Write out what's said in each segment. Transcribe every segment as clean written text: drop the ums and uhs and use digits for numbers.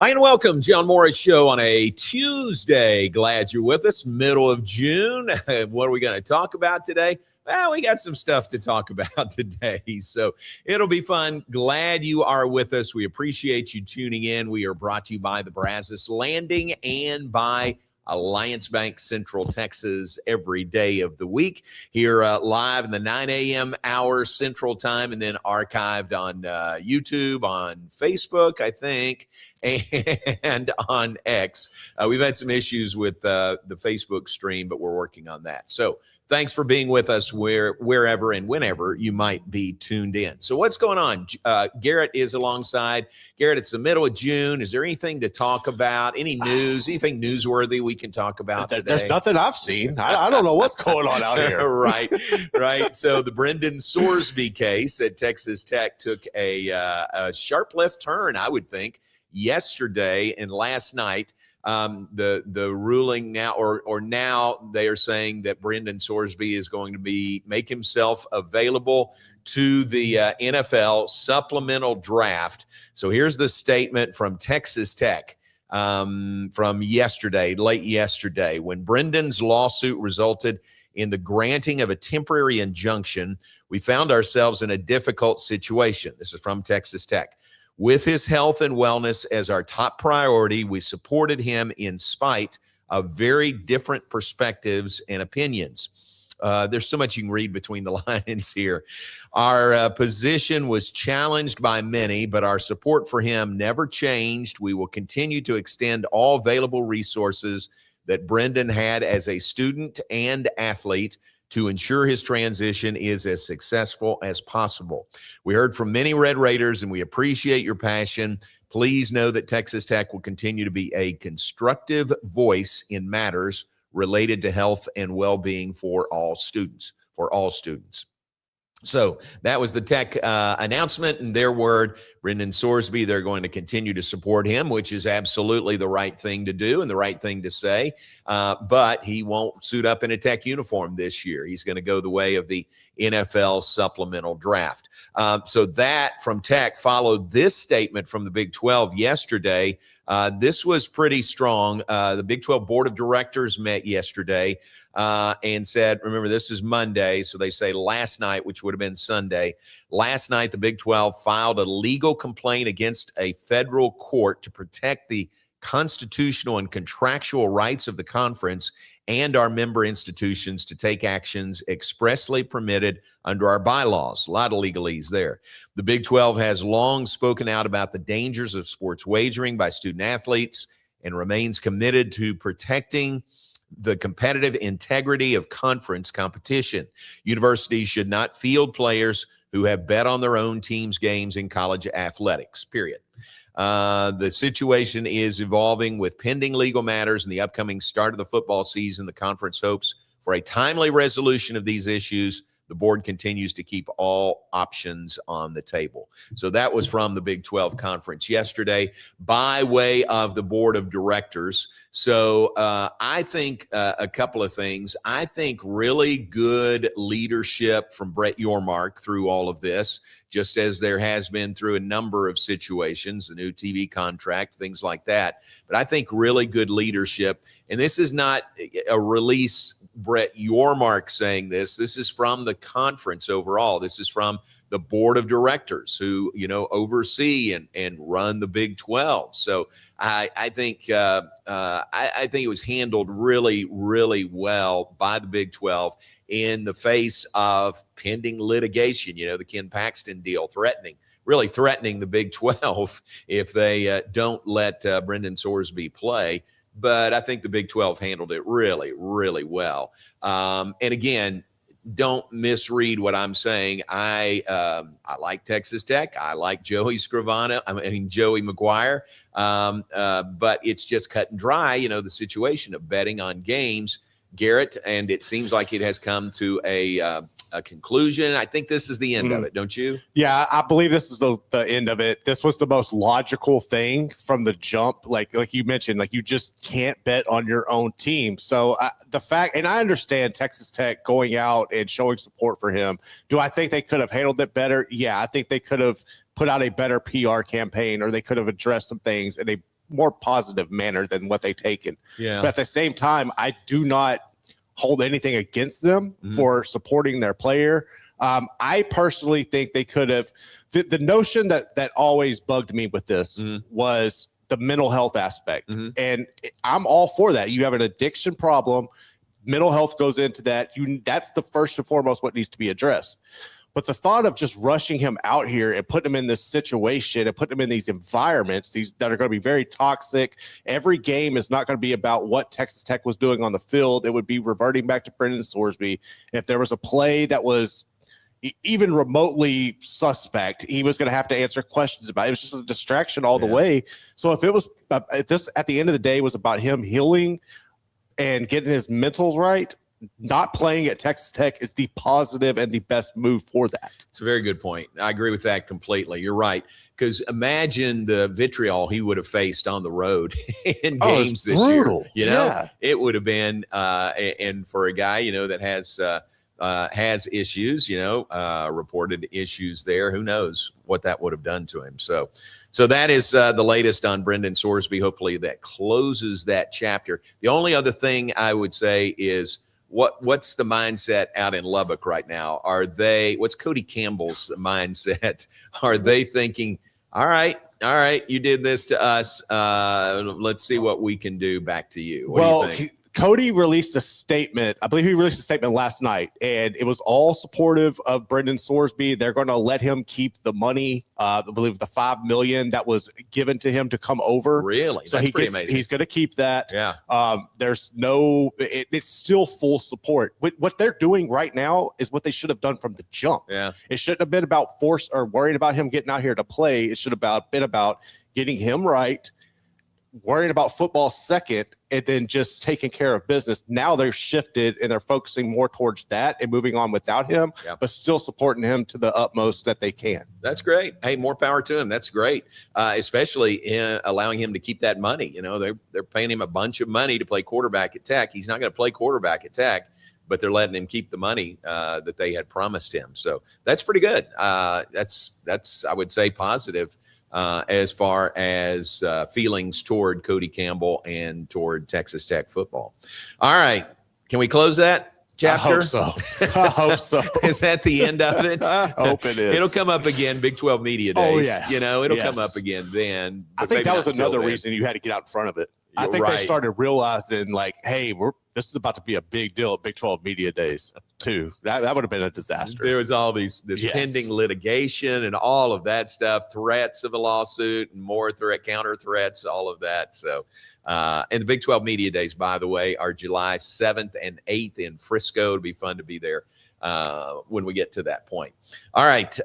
Hi, and welcome. John Morris Show on a Tuesday. Glad you're with us. Middle of June. What are we going to talk about today? Well, we got some stuff to talk about today, so it'll be fun. Glad you are with us. We appreciate you tuning in. We are brought to you by the Brazos Landing and by Alliance Bank Central Texas every day of the week here live in the 9 a.m. hour Central Time, and then archived on YouTube, on Facebook, I think, and on X. We've had some issues with the Facebook stream, but we're working on that. So thanks for being with us wherever and whenever you might be tuned in. So what's going on? Garrett is alongside. Garrett, it's the middle of June. Is there anything to talk about? Any news? Anything newsworthy we can talk about today? There's nothing I've seen. I don't know what's going on out here. Right. So the Brendan Sorsby case at Texas Tech took a sharp left turn, I would think, yesterday and last night. The ruling now, or now they are saying that Brendan Sorsby is going to make himself available to the NFL supplemental draft. So here's the statement from Texas Tech from yesterday, late yesterday, when Brendan's lawsuit resulted in the granting of a temporary injunction. We found ourselves in a difficult situation. This is from Texas Tech. With his health and wellness as our top priority, we supported him in spite of very different perspectives and opinions. There's so much you can read between the lines here. Our position was challenged by many, but our support for him never changed. We will continue to extend all available resources that Brendan had as a student and athlete to ensure his transition is as successful as possible. We heard from many Red Raiders, and we appreciate your passion. Please know that Texas Tech will continue to be a constructive voice in matters related to health and well-being for all students. So that was the Tech announcement, and their word, Brendan Sorsby, they're going to continue to support him, which is absolutely the right thing to do and the right thing to say. But he won't suit up in a Tech uniform this year. He's going to go the way of the NFL supplemental draft. So that from Tech followed this statement from the Big 12 yesterday. This was pretty strong. The Big 12 Board of Directors met yesterday and said, remember, this is Monday, so they say last night, which would have been Sunday. Last night, the Big 12 filed a legal complaint against a federal court to protect the constitutional and contractual rights of the conference and our member institutions to take actions expressly permitted under our bylaws. A lot of legalese there. The Big 12 has long spoken out about the dangers of sports wagering by student athletes and remains committed to protecting the competitive integrity of conference competition. Universities should not field players who have bet on their own team's games in college athletics, period. The situation is evolving with pending legal matters and the upcoming start of the football season. The conference hopes for a timely resolution of these issues. The board continues to keep all options on the table. So that was from the Big 12 Conference yesterday by way of the Board of Directors. So I think a couple of things. I think really good leadership from Brett Yormark through all of this, just as there has been through a number of situations, the new TV contract, things like that. But I think really good leadership. And this is not a release, Brett Yormark saying this. This is from the conference overall. This is from the Board of Directors who, oversee and run the Big 12. So I think it was handled really, really well by the Big 12 in the face of pending litigation. The Ken Paxton deal, really threatening the Big 12 if they don't let Brendan Sorsby play. But I think the Big 12 handled it really, really well. And again, don't misread what I'm saying. I like Texas Tech. I like Joey McGuire. But it's just cut and dry, the situation of betting on games, Garrett, and it seems like it has come to a conclusion. I think this is the end of it, don't you? Yeah, I believe this is the end of it. This was the most logical thing from the jump. Like you mentioned, you just can't bet on your own team. So the fact, and I understand Texas Tech going out and showing support for him. Do I think they could have handled it better? Yeah, I think they could have put out a better PR campaign, or they could have addressed some things in a more positive manner than what they've taken. Yeah. But at the same time, I do not hold anything against them for supporting their player. I personally think they could have the notion that always bugged me with this was the mental health aspect. And I'm all for that. You have an addiction problem. Mental health goes into that. That's the first and foremost what needs to be addressed. But the thought of just rushing him out here and putting him in this situation and putting him in these environments, that are going to be very toxic. Every game is not going to be about what Texas Tech was doing on the field. It would be reverting back to Brendan Sorsby. If there was a play that was even remotely suspect, he was going to have to answer questions about it. It was just a distraction all the way. So if it was this at the end of the day was about him healing and getting his mentals right, not playing at Texas Tech is the positive and the best move for that. It's a very good point. I agree with that completely. You're right. Because imagine the vitriol he would have faced on the road in games this brutal. year. It would have been, and for a guy, that has issues, reported issues there. Who knows what that would have done to him? So that is the latest on Brendan Sorsby. Hopefully that closes that chapter. The only other thing I would say is, what's the mindset out in Lubbock right now? What's Cody Campbell's mindset? Are they thinking, all right, you did this to us. Let's see what we can do back to you. What do you think? Cody released a statement. I believe he released a statement last night, and it was all supportive of Brendan Sorsby. They're going to let him keep the money. I believe the $5 million that was given to him to come over. Really? So That's pretty amazing. He's going to keep that. Yeah. It's still full support. What they're doing right now is what they should have done from the jump. Yeah. It shouldn't have been about force or worrying about him getting out here to play. It should have been about getting him right, worrying about football second, and then just taking care of business. Now they're shifted and they're focusing more towards that and moving on without him, but still supporting him to the utmost that they can. That's great. Hey, more power to him. That's great, especially in allowing him to keep that money. They're paying him a bunch of money to play quarterback at Tech. He's not going to play quarterback at Tech, but they're letting him keep the money that they had promised him. So that's pretty good. That's I would say positive. As far as feelings toward Cody Campbell and toward Texas Tech football. All right. Can we close that chapter? I hope so. Is that the end of it? I hope it is. It'll come up again, Big 12 Media Days. Oh, yeah. It'll come up again then. I think that was another reason you had to get out in front of it. I think they started realizing, like, hey, this is about to be a big deal at Big 12 Media Days, too. That would have been a disaster. There was all this pending litigation and all of that stuff, threats of a lawsuit and more counter threats, all of that. So, and the Big 12 Media Days, by the way, are July 7th and 8th in Frisco. It'll be fun to be there when we get to that point. All right.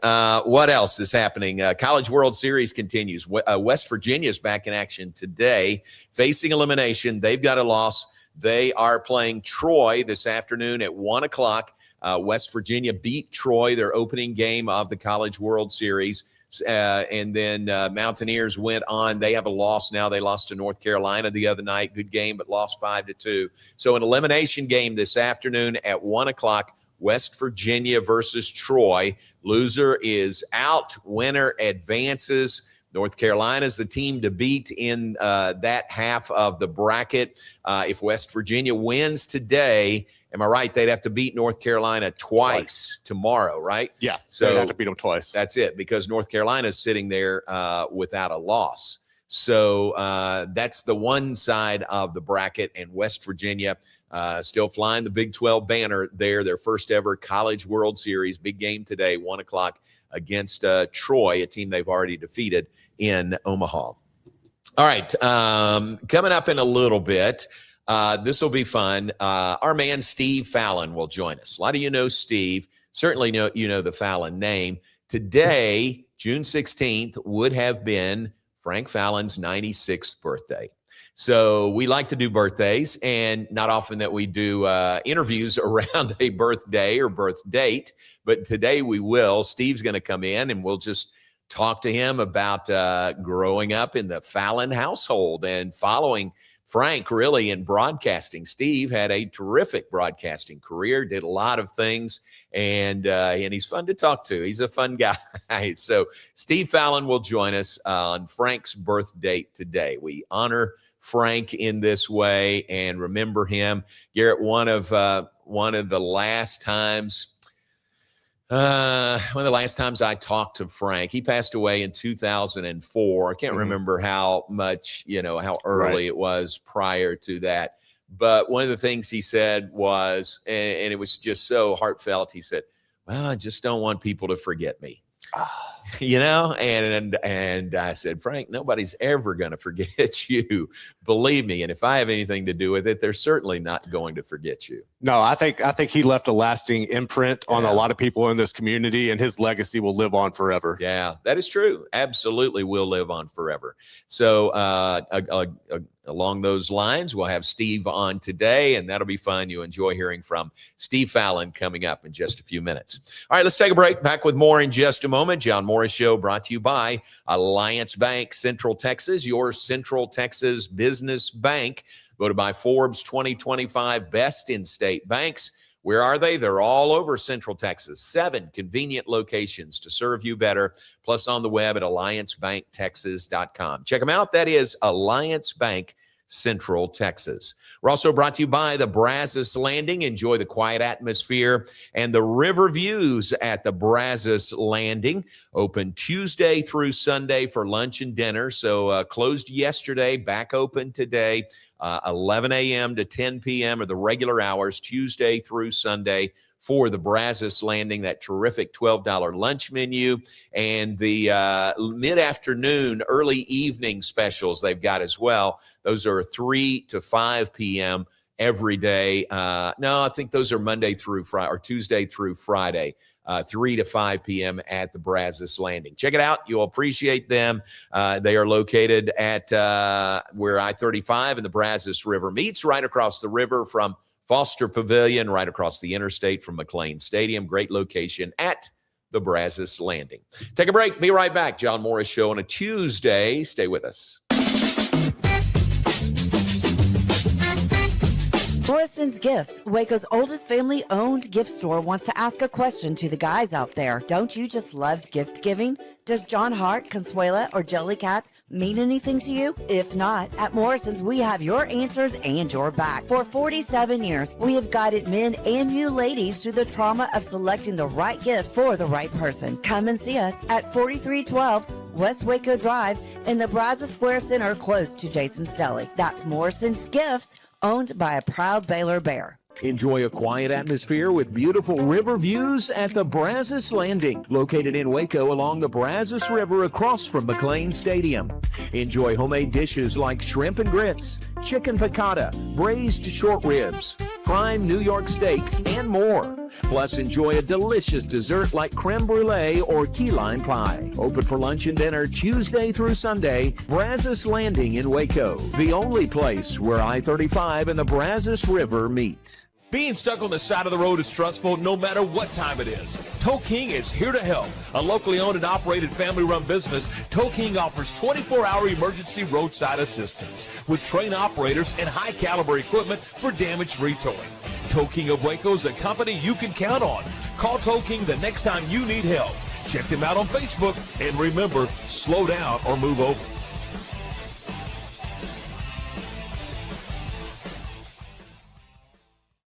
What else is happening? College World Series continues. West Virginia is back in action today, facing elimination. They've got a loss. They are playing Troy this afternoon at 1:00. West Virginia beat Troy, their opening game of the College World Series. And then Mountaineers went on. They have a loss now. They lost to North Carolina the other night. Good game, but lost 5-2. So an elimination game this afternoon at 1:00. West Virginia versus Troy. Loser is out. Winner advances. North Carolina is the team to beat in that half of the bracket. If West Virginia wins today, am I right? They'd have to beat North Carolina twice tomorrow, right? Yeah, so they'd have to beat them twice. That's it, because North Carolina is sitting there without a loss. So that's the one side of the bracket, and West Virginia still flying the Big 12 banner there, their first ever College World Series. Big game today, 1:00 against Troy, a team they've already defeated in Omaha. All right, coming up in a little bit, this will be fun. Our man Steve Fallon will join us. A lot of you know Steve. Certainly you know the Fallon name. Today, June 16th, would have been Frank Fallon's 96th birthday. So we like to do birthdays, and not often that we do interviews around a birthday or birth date, but today we will. Steve's going to come in, and we'll just talk to him about growing up in the Fallon household and following Frank really in broadcasting. Steve had a terrific broadcasting career, did a lot of things, and he's fun to talk to. He's a fun guy. So Steve Fallon will join us on Frank's birth date today. We honor Frank in this way and remember him. Garrett, one of the last times I talked to Frank, he passed away in 2004. I can't remember how much, how early it was prior to that. But one of the things he said was, and it was just so heartfelt, he said, well, I just don't want people to forget me. And I said, Frank, nobody's ever going to forget you. Believe me. And if I have anything to do with it, they're certainly not going to forget you. No, I think he left a lasting imprint on a lot of people in this community, and his legacy will live on forever. Yeah, that is true. Absolutely will live on forever. So along those lines, we'll have Steve on today, and that'll be fun. You enjoy hearing from Steve Fallon coming up in just a few minutes. All right, let's take a break. Back with more in just a moment. John Morris Show brought to you by Alliance Bank, Central Texas, your Central Texas business bank. Voted by Forbes 2025 Best in State Banks. Where are they? They're all over Central Texas. 7 convenient locations to serve you better, plus on the web at alliancebanktexas.com. Check them out. That is Alliance Bank Central Texas. We're also brought to you by the Brazos Landing. Enjoy the quiet atmosphere and the river views at the Brazos Landing. Open Tuesday through Sunday for lunch and dinner. So closed yesterday, back open today. 11 a.m. to 10 p.m. are the regular hours, Tuesday through Sunday for the Brazos Landing, that terrific $12 lunch menu, and the mid-afternoon, early evening specials they've got as well. Those are 3 to 5 p.m. every day. No, I think those are Monday through Friday or Tuesday through Friday. 3 to 5 p.m. at the Brazos Landing. Check it out. You'll appreciate them. They are located at where I-35 and the Brazos River meets, right across the river from Foster Pavilion, right across the interstate from McLean Stadium. Great location at the Brazos Landing. Take a break. Be right back. John Morris Show on a Tuesday. Stay with us. Morrison's Gifts, Waco's oldest family-owned gift store, wants to ask a question to the guys out there. Don't you just love gift giving? Does John Hart, Consuela, or Jellycat mean anything to you? If not, at Morrison's, we have your answers and your back. For 47 years, we have guided men and you ladies through the trauma of selecting the right gift for the right person. Come and see us at 4312 West Waco Drive in the Brazos Square Center, close to Jason's Deli. That's Morrison's Gifts, owned by a proud Baylor Bear. Enjoy a quiet atmosphere with beautiful river views at the Brazos Landing, located in Waco along the Brazos River across from McLean Stadium. Enjoy homemade dishes like shrimp and grits, chicken piccata, braised short ribs, prime New York steaks, and more. Plus, enjoy a delicious dessert like creme brulee or key lime pie. Open for lunch and dinner Tuesday through Sunday. Brazos Landing in Waco, the only place where I-35 and the Brazos River meet. Being stuck on the side of the road is stressful no matter what time it is. Tow King is here to help. A locally owned and operated family-run business, Tow King offers 24-hour emergency roadside assistance with trained operators and high-caliber equipment for damage-free towing. Tow King of Waco is a company you can count on. Call Tow King the next time you need help. Check them out on Facebook, and remember, slow down or move over.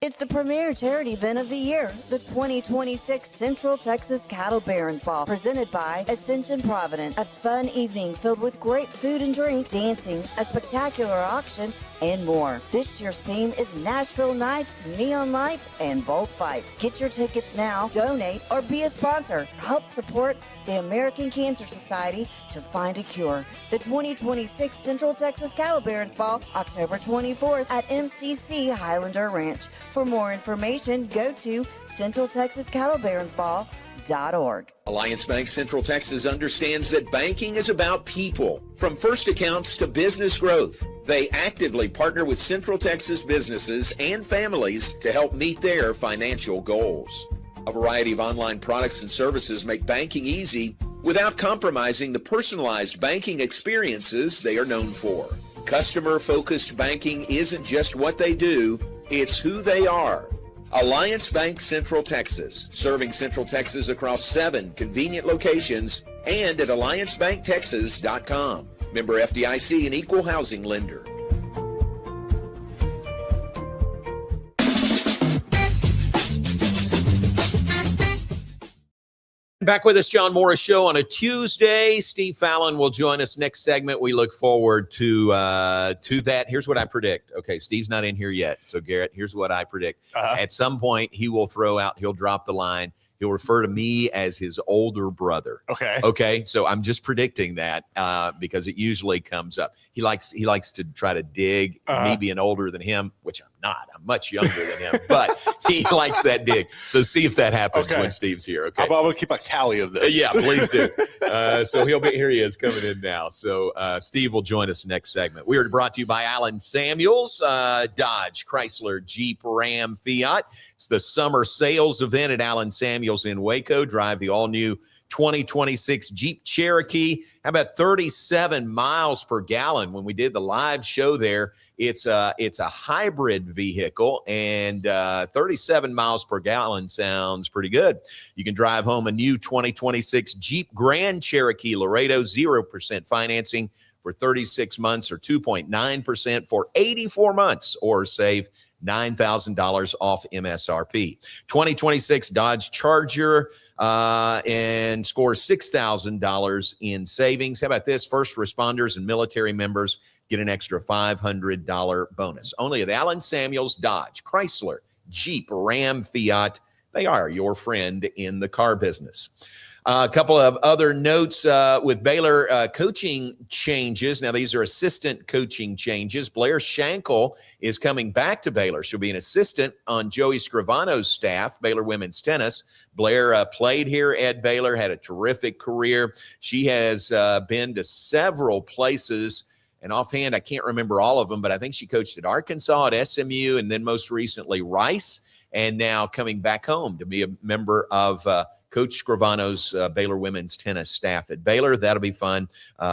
It's the premier charity event of the year, the 2026 Central Texas Cattle Barons Ball, presented by Ascension Providence. A fun evening filled with great food and drink, dancing, a spectacular auction, and more. This year's theme is Nashville Nights, Neon Lights, and Bullfights. Get your tickets now, donate, or be a sponsor. Help support the American Cancer Society to find a cure. The 2026 Central Texas Cattle Barons Ball, October 24th at MCC Highlander Ranch. For more information, go to CentralTexasCattleBaronsBall.org. Alliance Bank Central Texas understands that banking is about people. From first accounts to business growth, they actively partner with Central Texas businesses and families to help meet their financial goals. A variety of online products and services make banking easy without compromising the personalized banking experiences they are known for. Customer-focused banking isn't just what they do, it's who they are. Alliance Bank Central Texas, serving Central Texas across 7 convenient locations and at alliancebanktexas.com. Member FDIC, an equal housing lender. Back with us, John Morris Show on a Tuesday. Steve Fallon will join us next segment. We look forward to that. Here's what I predict. Okay, Steve's not in here yet. So, Garrett, here's what I predict. At some point, he'll drop the line. He'll refer to me as his older brother. Okay. So I'm just predicting that because it usually comes up. He likes to try to dig me being older than him, which I'm not. I'm much younger than him, but he likes that dig. So see if that happens when Steve's here. Okay. I'm going to keep a tally of this. Yeah, please do. So here he is coming in now. So Steve will join us next segment. We are brought to you by Alan Samuels, Dodge, Chrysler, Jeep, Ram, Fiat. It's the summer sales event at Alan Samuels in Waco. Drive the all-new 2026 Jeep Cherokee. How about 37 miles per gallon? When we did the live show there, it's a hybrid vehicle, and 37 miles per gallon sounds pretty good. You can drive home a new 2026 Jeep Grand Cherokee Laredo, 0% financing for 36 months or 2.9% for 84 months, or save $9,000 off MSRP. 2026 Dodge Charger and score $6,000 in savings. How about this? First responders and military members get an extra $500 bonus. Only at Alan Samuels, Dodge, Chrysler, Jeep, Ram, Fiat. They are your friend in the car business. A couple of other notes with Baylor coaching changes. Now, these are assistant coaching changes. Blair Shankle is coming back to Baylor. She'll be an assistant on Joey Scrivano's staff, Baylor women's tennis. Blair played here at Baylor, had a terrific career. She has been to several places, and offhand, I can't remember all of them, but I think she coached at Arkansas, at SMU, and then most recently Rice, and now coming back home to be a member of Coach Scrivano's Baylor women's tennis staff at Baylor. That'll be fun.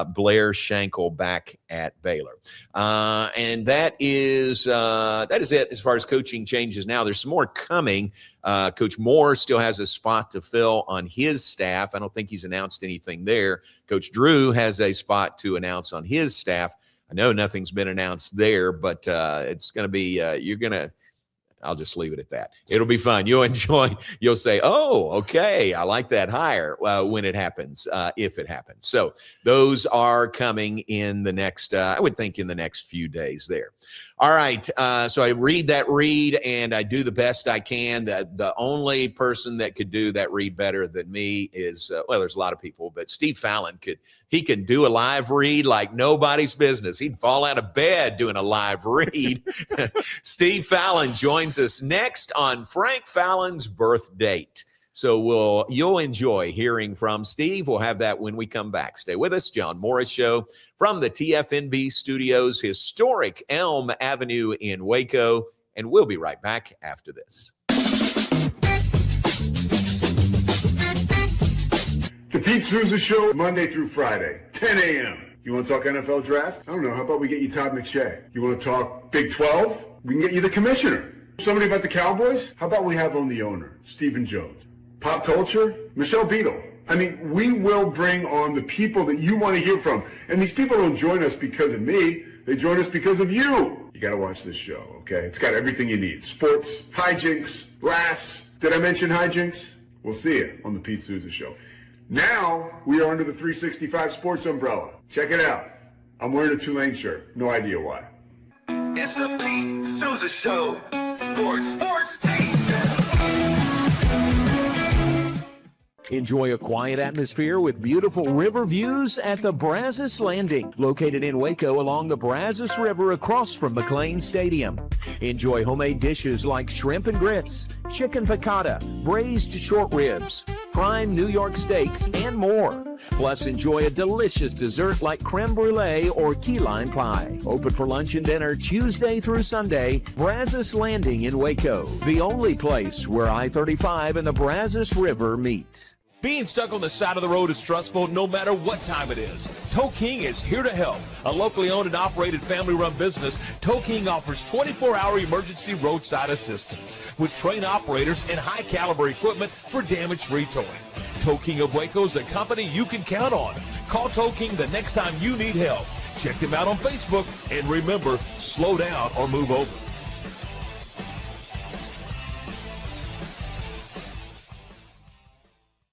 Blair Shankle back at Baylor. And that is it as far as coaching changes. Now, there's some more coming. Coach Moore still has a spot to fill on his staff. I don't think he's announced anything there. Coach Drew has a spot to announce on his staff. I know nothing's been announced there, but it's going to be I'll just leave it at that. It'll be fun. You'll enjoy. You'll say, oh, okay, I like that hire when it happens, if it happens. So those are coming in the next, I would think in the next few days there. All right. So I read that read and I do the best I can. The only person that could do that read better than me is, well, there's a lot of people, but Steve Fallon he can do a live read like nobody's business. He'd fall out of bed doing a live read. Steve Fallon joins us next on Frank Fallon's birth date. So you'll enjoy hearing from Steve. We'll have that when we come back. Stay with us. John Morris Show from the TFNB studios, historic Elm Avenue in Waco. And we'll be right back after this. The Pete Souza Show, Monday through Friday, 10 a.m. You want to talk NFL draft? I don't know. How about we get you Todd McShay? You want to talk Big 12? We can get you the commissioner. Somebody about the Cowboys? How about we have on the owner, Stephen Jones? Pop culture? Michelle Beadle. I mean, we will bring on the people that you want to hear from. And these people don't join us because of me. They join us because of you. You got to watch this show, okay? It's got everything you need. Sports, hijinks, laughs. Did I mention hijinks? We'll see you on the Pete Souza Show. Now, we are under the 365 Sports umbrella. Check it out. I'm wearing a Tulane shirt. No idea why. It's the Pete Souza Show. Sports, Pete. Enjoy a quiet atmosphere with beautiful river views at the Brazos Landing, located in Waco along the Brazos River across from McLean Stadium. Enjoy homemade dishes like shrimp and grits, chicken piccata, braised short ribs, prime New York steaks, and more. Plus, enjoy a delicious dessert like creme brulee or key lime pie. Open for lunch and dinner Tuesday through Sunday. Brazos Landing in Waco, the only place where I-35 and the Brazos River meet. Being stuck on the side of the road is stressful no matter what time it is. Tow King is here to help. A locally owned and operated family-run business, Tow King offers 24-hour emergency roadside assistance with trained operators and high-caliber equipment for damage-free towing. Tow King of Waco is a company you can count on. Call Tow King the next time you need help. Check them out on Facebook, and remember, slow down or move over.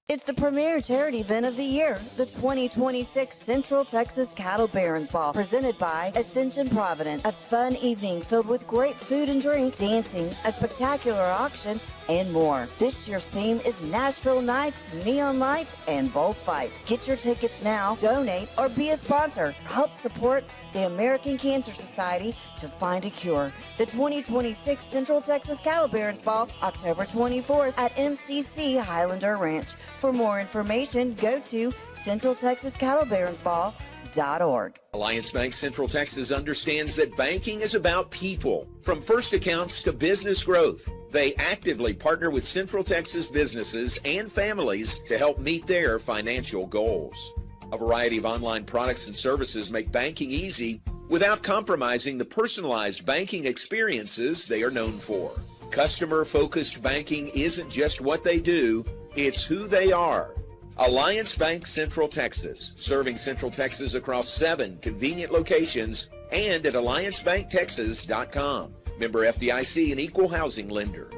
It's the premier charity event of the year, the 2026 Central Texas Cattle Barons Ball, presented by Ascension Provident. A fun evening filled with great food and drink, dancing, a spectacular auction, and more. This year's theme is Nashville Nights, Neon Lights, and Bullfights. Get your tickets now, donate, or be a sponsor. Help support the American Cancer Society to find a cure. The 2026 Central Texas Cattle Barons Ball, October 24th at MCC Highlander Ranch. For more information, go to CentralTexasCattleBaronsBall.org. Alliance Bank Central Texas understands that banking is about people. From first accounts to business growth, they actively partner with Central Texas businesses and families to help meet their financial goals. A variety of online products and services make banking easy without compromising the personalized banking experiences they are known for. Customer-focused banking isn't just what they do, it's who they are. Alliance Bank Central Texas, serving Central Texas across 7 convenient locations and at alliancebanktexas.com. Member FDIC, an equal housing lender.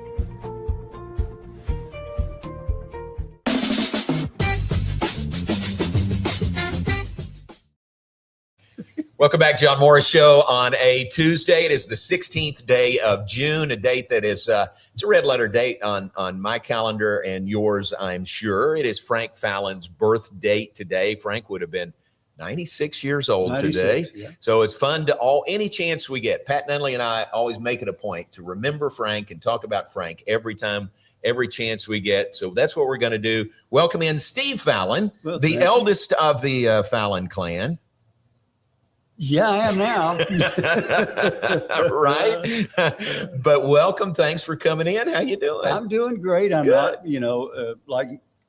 Welcome back, John Morris Show on a Tuesday. It is the 16th day of June, a date that is it's a red letter date on my calendar and yours, I'm sure. It is Frank Fallon's birth date today. Frank would have been 96 years old today. Yeah. So it's fun to any chance we get. Pat Nunley and I always make it a point to remember Frank and talk about Frank every chance we get. So that's what we're going to do. Welcome in Steve Fallon, the eldest of the Fallon clan. Yeah, I am now. Right. But welcome. Thanks for coming in. How you doing? I'm doing great. I'm good. Not,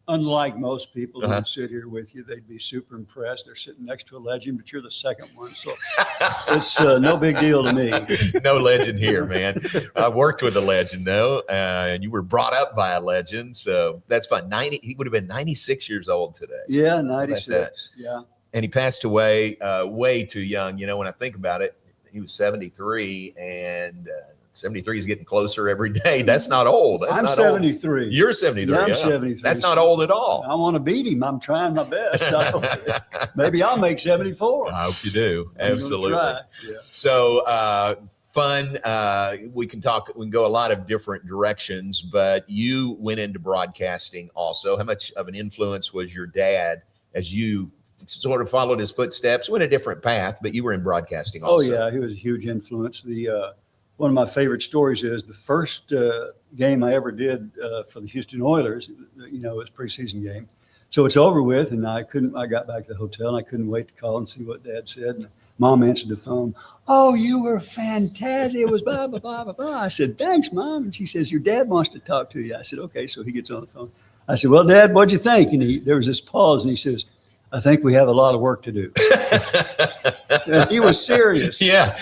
unlike most people who would sit here with you, they'd be super impressed. They're sitting next to a legend, but you're the second one. So it's no big deal to me. No legend here, man. I've worked with a legend, though, and you were brought up by a legend. So that's fun. He would have been 96 years old today. Yeah, 96. Yeah. And he passed away way too young. When I think about it, he was 73, and 73 is getting closer every day. That's not old. I'm 73. Old. You're 73. Yeah, I'm 73. That's not old at all. I want to beat him. I'm trying my best. Maybe I'll make 74. I hope you do. Absolutely. Yeah. So fun. We can go a lot of different directions, but you went into broadcasting also. How much of an influence was your dad as you sort of followed his footsteps, went a different path, but you were in broadcasting also? Oh, yeah. He was a huge influence. One of my favorite stories is the first game I ever did for the Houston Oilers. It was a preseason game. So it's over with, and I got back to the hotel, and I couldn't wait to call and see what Dad said. And Mom answered the phone. Oh, you were fantastic. It was blah, blah, blah, blah, blah. I said, thanks, Mom. And she says, your dad wants to talk to you. I said, okay. So he gets on the phone. I said, well, Dad, what'd you think? And there was this pause, and he says, I think we have a lot of work to do. He was serious. Yeah.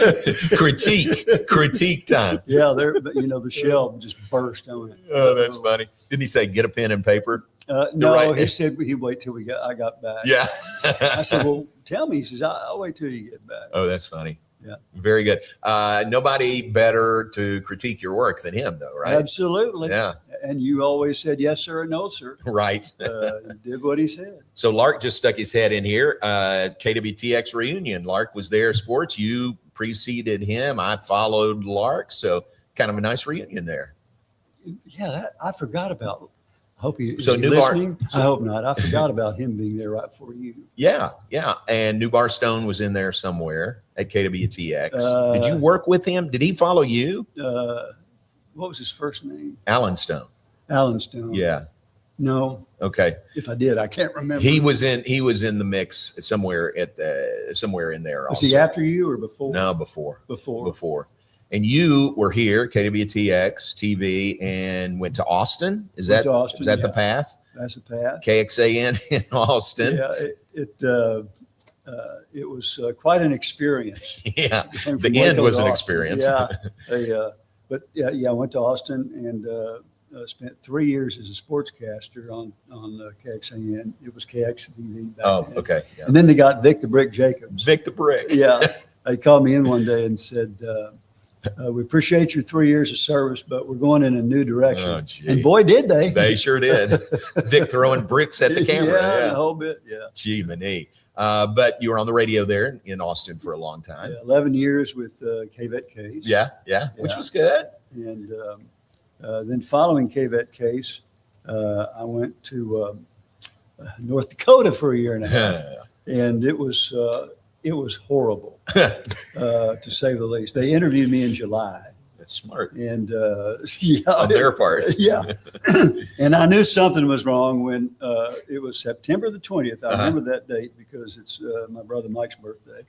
Critique time. Yeah. The shell just burst on it. Oh, that's funny. Didn't he say, get a pen and paper? No, he said he'd wait till I got back. Yeah. I said, well, tell me. He says, I'll wait till you get back. Oh, that's funny. Yeah. Very good. Nobody better to critique your work than him, though, right? Absolutely. Yeah. And you always said yes, sir, and no, sir. Right. Did what he said. So Lark just stuck his head in here. KWTX reunion. Lark was there. Sports. You preceded him. I followed Lark. So kind of a nice reunion there. Yeah, I forgot about. I hope is so he New listening? Bar, I hope not. I forgot about him being there right before you. Yeah. And New Bar Stone was in there somewhere at KWTX. Did you work with him? Did he follow you? What was his first name? Alan Stone. Alan Stone. Yeah. No. Okay. If I did, I can't remember. He was in the mix somewhere somewhere in there. Was also. he after you or before? No, before. Before. And you were here, KWTX TV, and went to Austin. Was that the path? That's a pass. KXAN in Austin. Yeah, it was quite an experience. Yeah, Going the from end Waco was to an Austin. experience. Yeah, I went to Austin and spent 3 years as a sportscaster on KXAN. It was KXTV back then. Okay. Yeah. And then they got Vic the Brick Jacobs. Vic the Brick. Yeah, they called me in one day and said, we appreciate your 3 years of service, but we're going in a new direction. Oh, gee. And boy, did they. They sure did. Vic throwing bricks at the camera. Yeah, the whole bit. Yeah. Gee, Manee. But you were on the radio there in Austin for a long time. Yeah, 11 years with KVET Case. Yeah, which was good. And then following KVET Case, I went to North Dakota for a year and a half, and it was horrible, to say the least. They interviewed me in July. That's smart. And on their part. Yeah. And I knew something was wrong when it was September the 20th. I remember that date because it's my brother Mike's birthday.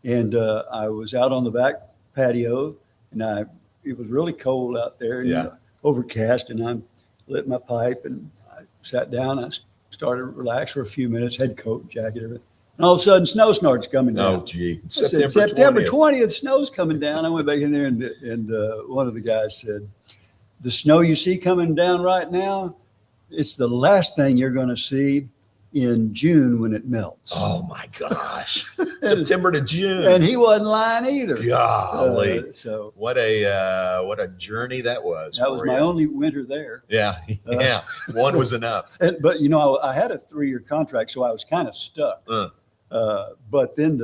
And I was out on the back patio, and it was really cold out there and overcast, and I lit my pipe and I sat down. I started to relax for a few minutes, had coat, jacket, everything. And all of a sudden, snow starts coming down. Oh, gee. September 20th, snow's coming down. I went back in there, and one of the guys said, the snow you see coming down right now, it's the last thing you're going to see in June when it melts. Oh, my gosh. September to June. And he wasn't lying either. Golly. So what a journey that was. that was my only winter there. Yeah. One was enough. But, I had a 3-year contract, so I was kind of stuck. But then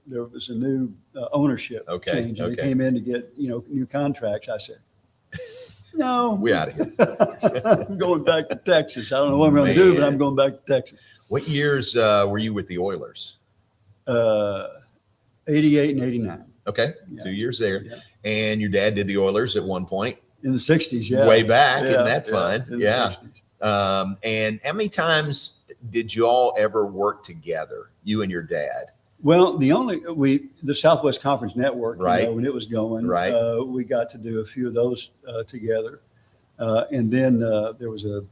there was a new ownership change. They came in to get new contracts. I said, no, we out of here. I'm going back to Texas. I don't know what I'm going to do, but I'm going back to Texas. What years were you with the Oilers? 88 and 89. Okay, 2 years there. Yeah. And your dad did the Oilers at one point in the 60s. Yeah, way back. Isn't that fun? In the 60s. And how many times did you all ever work together, you and your dad? Well, the Southwest Conference Network, right, when it was going, right, we got to do a few of those together, and then there was a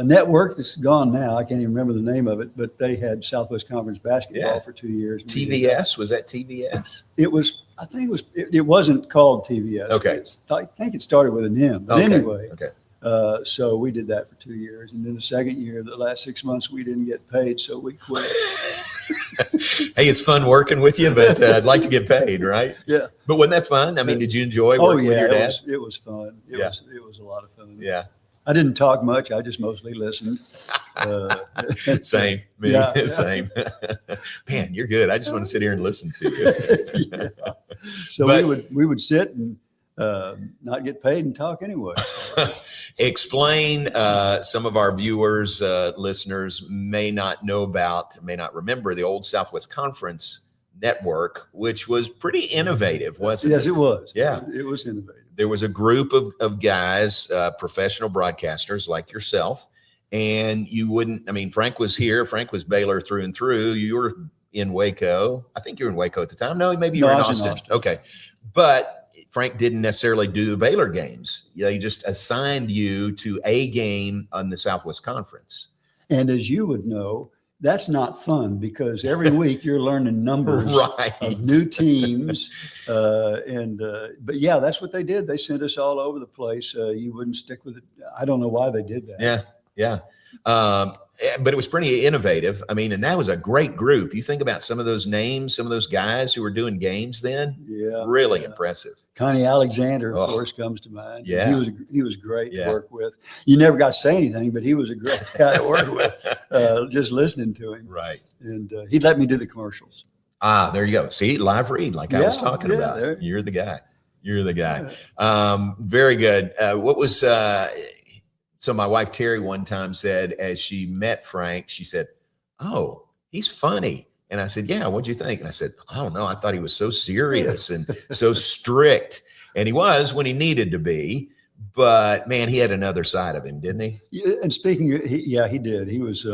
network that's gone now. I can't even remember the name of it, but they had Southwest Conference basketball for 2 years. TVS, was that TVS? It was. I think it was. It wasn't called TVS. Okay. I think it started with an M. But anyway. Okay. So we did that for 2 years, and then the second year, the last 6 months, we didn't get paid, so we quit. Hey, it's fun working with you, but I'd like to get paid, right? Yeah. But wasn't that fun? I mean, did you enjoy working with your dad? It was fun. It was a lot of fun. Yeah. I didn't talk much. I just mostly listened. Same. Same. Man, you're good. I just want to sit here and listen to you. So we would sit and not get paid and talk anyway. Explain, some of our viewers, listeners may not remember the old Southwest Conference Network, which was pretty innovative, wasn't it? Yes, it was. Yeah. It was innovative. There was a group of guys, professional broadcasters like yourself, and Frank was here. Frank was Baylor through and through. You were in Waco. I think you were in Waco at the time. No, maybe you were in Austin. Okay. But Frank didn't necessarily do the Baylor games. They just assigned you to a game on the Southwest Conference. And as you would know, that's not fun because every week you're learning numbers of new teams. But yeah, that's what they did. They sent us all over the place. You wouldn't stick with it. I don't know why they did that. Yeah. But it was pretty innovative. I mean, and that was a great group. You think about some of those names, some of those guys who were doing games then. Yeah. Really impressive. Connie Alexander, of course, comes to mind. Yeah. He was great to work with. You never got to say anything, but he was a great guy to work with, just listening to him. Right. And he'd let me do the commercials. There you go. See, live read, like I was talking about. There. You're the guy. Very good. What was so my wife Terry one time said, as she met Frank, she said, "Oh, he's funny." And I said, "Yeah, what'd you think?" And I said, "I don't know. I thought he was so serious and so strict." And he was when he needed to be. but man, he had another side of him, didn't he? Yeah, and speaking, he did. He was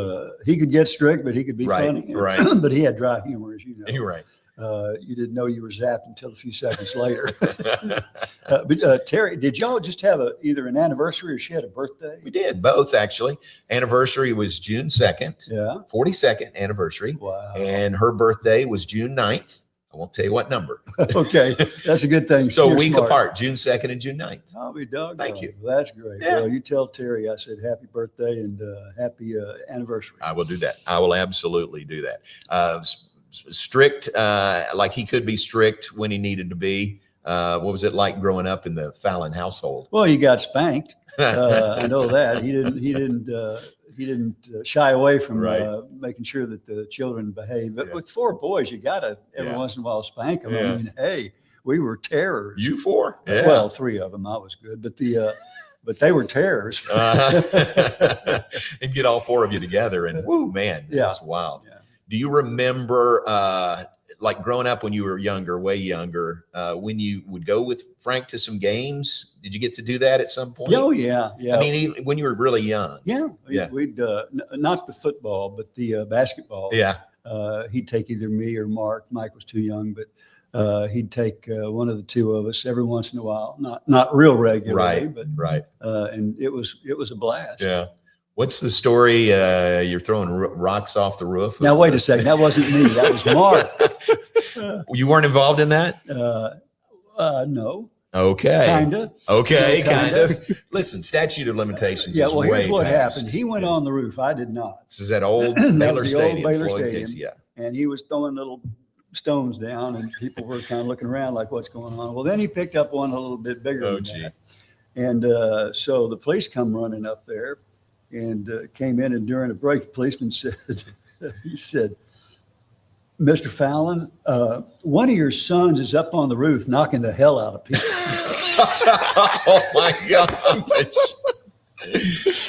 he could get strict, but he could be funny. Right. But he had dry humor, as you know. You're right. You didn't know you were zapped until a few seconds later. But Terry, did y'all just have either an anniversary or she had a birthday? We did both, actually. Anniversary was June 2nd. Yeah. 42nd anniversage. Wow. And her birthday was June 9th. I won't tell you what number. Okay, that's a good thing. So You're a week smart. apart, June 2nd and June 9th. I'll be doggone. Thank you. Well, that's great. Yeah. Well, you tell Terry I said happy birthday and happy anniversary. I will do that. I will absolutely do that. Strict, like he could be strict when he needed to be. What was it like growing up in the Fallon household? Well, he got spanked. I know that. He didn't shy away from making sure that the children behaved. But with 4 boys, you got to every once in a while spank them. Yeah. I mean, hey, we were terrors. You 4? Yeah. Well, 3 of them I was good, but but they were terrors. And get all 4 of you together, and woo, man, that's wild. Yeah. Do you remember, like growing up when you were younger, way younger, when you would go with Frank to some games? Did you get to do that at some point? Oh yeah. I mean, when you were really young. Yeah. We'd not the football, but the basketball. Yeah. He'd take either me or Mark. Mike was too young, but he'd take one of the 2 of us every once in a while. Not real regularly, but and it was a blast. Yeah. What's the story? You're throwing rocks off the roof? Now wait a second. That wasn't me. That was Mark. You weren't involved in that? No. Okay. Kinda. Okay. No, kinda. Listen, statute of limitations. Yeah. is Well, here's way what past. happened. He went on the roof. I did not. This is that old That Baylor was the old Stadium. Baylor Floyd Stadium. Casey, yeah. And he was throwing little stones down, and people were kind of looking around like, what's going on? Well, then he picked up one a little bit bigger than that. And so the police come running up there and came in, and during a break, the policeman said, he said, Mr. Fallon, one of your sons is up on the roof knocking the hell out of people. Oh my gosh.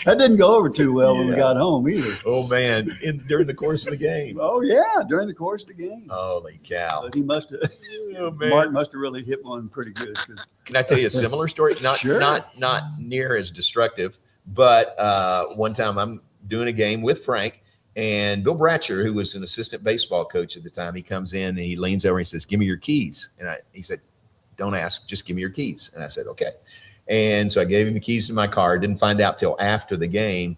That didn't go over too well when we got home either. Oh man. During the course of the game. Oh yeah, during the course of the game. Holy cow. But he must have, Oh, man. Mark must have really hit one pretty good. Can I tell you a similar story? Sure. Not near as destructive, but one time I'm doing a game with Frank, and Bill Bratcher, who was an assistant baseball coach at the time, he comes in and he leans over and he says, "Give me your keys." And he said, "Don't ask, just give me your keys." And I said, "Okay." And so I gave him the keys to my car. Didn't find out till after the game.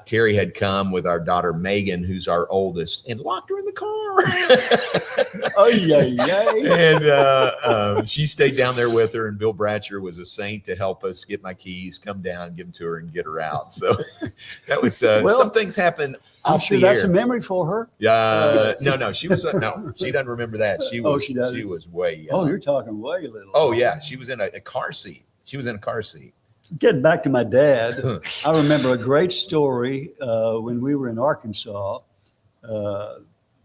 Terry had come with our daughter Megan, who's our oldest, and locked her in the car. Oh yeah. And she stayed down there with her, and Bill Bratcher was a saint to help us get my keys, come down, give them to her, and get her out. So that was some things happen. I'm sure that's a memory for her. Yeah, no, she was no, she doesn't remember that. She was she doesn't? She was way young. Oh, you're talking way little. Oh yeah, she was in a car seat. She was in a car seat. Getting back to my dad, I remember a great story when we were in Arkansas.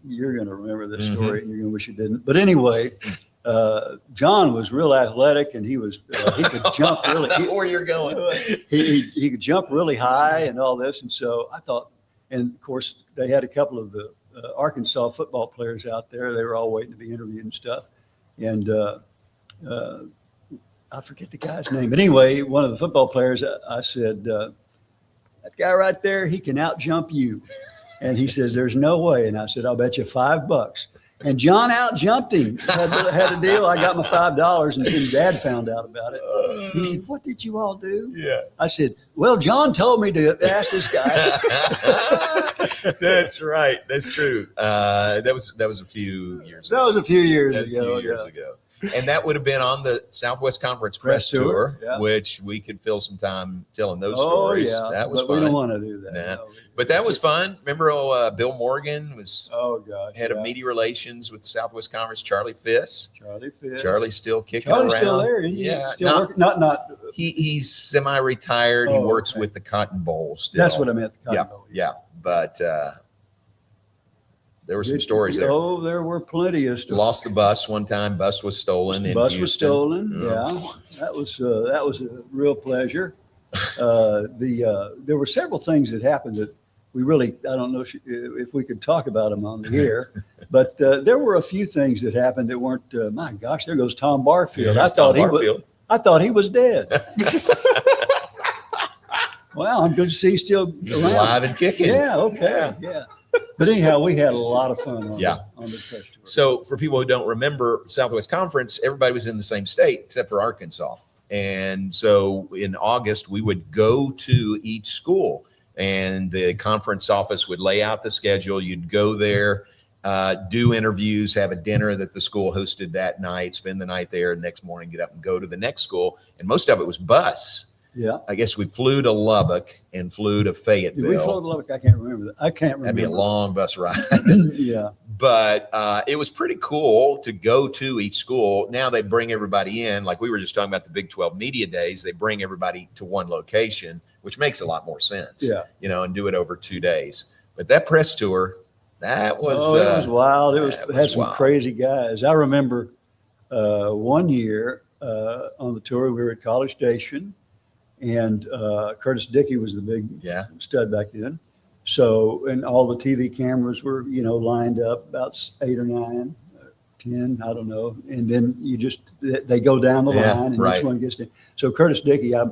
You're going to remember this story, and you're going to wish you didn't. But anyway, John was real athletic, and he could jump really. Where you're going? He could jump really high and all this, and so I thought. And of course, they had a couple of the Arkansas football players out there. They were all waiting to be interviewed and stuff. And I forget the guy's name. But anyway, one of the football players, I said, that guy right there, he can out jump you. And he says, there's no way. And I said, I'll bet you $5. And John out jumped him. Had a deal. I got my $5, and then Dad found out about it. He said, what did you all do? Yeah. I said, well, John told me to ask this guy. That's right. That's true. That was a few years ago. That was a few years That was ago. a few years ago. And that would have been on the Southwest Conference Press Tour, yeah. which we could fill some time telling those Oh, stories. yeah. That was but fun. we don't want to do that. Nah. No. But that was fun. Remember, Bill Morgan was head of media relations with Southwest Conference. Charlie Fiss. Charlie's still kicking around. Charlie's still there, isn't he? Yeah, Still working? Not. He's semi-retired. He works with the Cotton Bowl still. That's what I meant. The Cotton Bowl. Yeah. But there were some stories there. Oh, there were plenty of stories. Lost the bus one time. Bus was stolen. The bus was stolen. Yeah, that was a real pleasure. There were several things that happened that we really, I don't know if we could talk about them on the air, but there were a few things that happened that weren't. My gosh, there goes Tom Barfield. Yeah, I thought he was dead. Well, I'm good to see he's still He's around. alive and kicking. Yeah, okay, yeah. But anyhow, we had a lot of fun on the press tour. So for people who don't remember Southwest Conference, everybody was in the same state except for Arkansas. And so in August, we would go to each school and the conference office would lay out the schedule. You'd go there, do interviews, have a dinner that the school hosted that night, spend the night there, next morning get up and go to the next school. And most of it was bus. Yeah. I guess we flew to Lubbock and flew to Fayetteville. Did we flew to Lubbock? I can't remember that. I can't remember. That'd be a long bus ride. Yeah. But it was pretty cool to go to each school. Now they bring everybody in, like we were just talking about the Big 12 media days. They bring everybody to one location, which makes a lot more sense. Yeah. You know, and do it over 2 days. But that press tour, that was it was wild. It had some wild. crazy guys. I remember one year on the tour, we were at College Station, and Curtis Dickey was the big stud back then. So, and all the TV cameras were, lined up about 8 or 9, 10, I don't know. And then they go down the line and each one gets in. So Curtis Dickey, I